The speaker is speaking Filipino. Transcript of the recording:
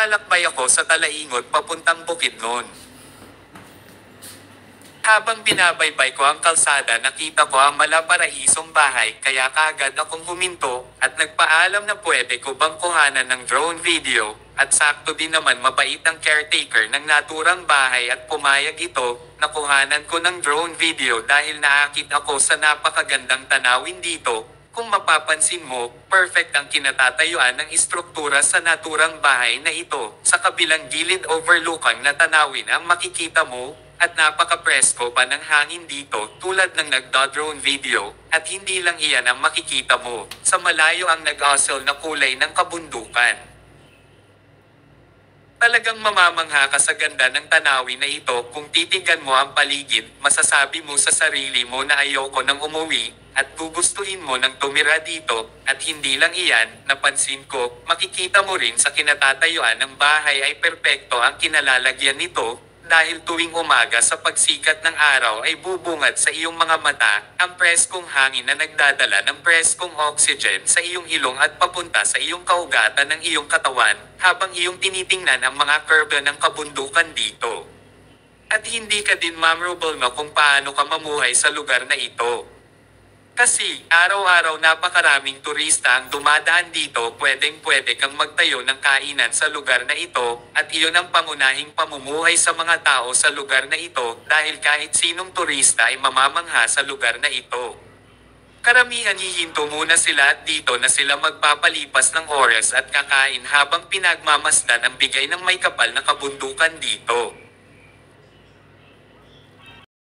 Naglalakbay ako sa Talaingot papuntang Bukidnon. Habang binabaybay ko ang kalsada, nakita ko ang malaparaisong bahay, kaya kaagad akong huminto at nagpaalam na pwede ko bang kuhanan ng drone video. At sakto din naman mabait ang caretaker ng naturang bahay at pumayag ito na kuhanan ko ng drone video dahil naakit ako sa napakagandang tanawin dito. Kung mapapansin mo, perfect ang kinatatayuan ng istruktura sa naturang bahay na ito. Sa kabilang gilid, overlookan na tanawin ang makikita mo, at napaka-presko pa ng hangin dito tulad ng nagda-drone video, at hindi lang iyan ang makikita mo, sa malayo ang nag-hustle na kulay ng kabundukan. Talagang mamamangha ka sa ganda ng tanawin na ito. Kung titigan mo ang paligid, masasabi mo sa sarili mo na ayoko nang umuwi, at gugustuhin mo nang tumira dito. At hindi lang iyan, napansin ko, makikita mo rin sa kinatatayuan ng bahay ay perpekto ang kinalalagyan nito, dahil tuwing umaga sa pagsikat ng araw ay bubungad sa iyong mga mata ang preskong hangin na nagdadala ng preskong oxygen sa iyong ilong at papunta sa iyong kaugatan ng iyong katawan, habang iyong tinitingnan ang mga curve ng kabundukan dito. At hindi ka din memorable kung paano ka mamuhay sa lugar na ito. Kasi, araw-araw napakaraming turista ang dumadaan dito. Pwedeng-pwede kang magtayo ng kainan sa lugar na ito, at iyon ang pangunahing pamumuhay sa mga tao sa lugar na ito, dahil kahit sinong turista ay mamamangha sa lugar na ito. Karamihan hihinto muna sila at dito na sila magpapalipas ng oras at kakain habang pinagmamasdan ang bigay ng may kapal na kabundukan dito.